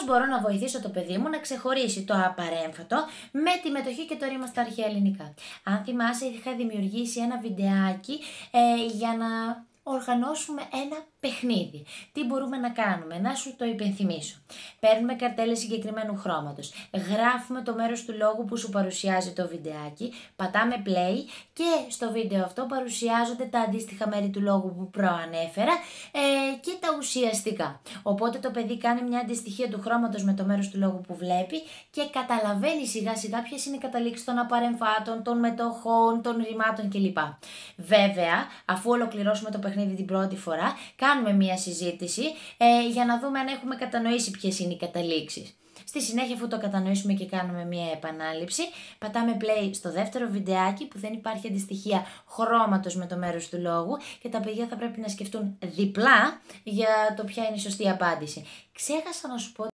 μπορώ να βοηθήσω το παιδί μου να ξεχωρίσει το απαρέμφατο με τη μετοχή και το ρήμα στα αρχαία ελληνικά. Αν θυμάσαι, είχα δημιουργήσει ένα βιντεάκι για να οργανώσουμε ένα παιχνίδι. Τι μπορούμε να κάνουμε, να σου το υπενθυμίσω. Παίρνουμε καρτέλες συγκεκριμένου χρώματος, γράφουμε το μέρος του λόγου που σου παρουσιάζει το βιντεάκι, πατάμε play και στο βίντεο αυτό παρουσιάζονται τα αντίστοιχα μέρη του λόγου που προανέφερα και τα ουσιαστικά. Οπότε το παιδί κάνει μια αντιστοιχία του χρώματος με το μέρος του λόγου που βλέπει και καταλαβαίνει σιγά σιγά ποιες είναι οι καταλήξεις των απαρεμφάτων, των μετοχών, των ρημάτων κλπ. Βέβαια, αφού ολοκληρώσουμε το παιχνίδι την πρώτη φορά, κάνουμε μία συζήτηση για να δούμε αν έχουμε κατανοήσει ποιες είναι οι καταλήξεις. Στη συνέχεια, αφού το κατανοήσουμε και κάνουμε μία επανάληψη, πατάμε play στο δεύτερο βιντεάκι που δεν υπάρχει αντιστοιχεία χρώματος με το μέρος του λόγου και τα παιδιά θα πρέπει να σκεφτούν διπλά για το ποια είναι η σωστή απάντηση. Ξέχασα να σου πω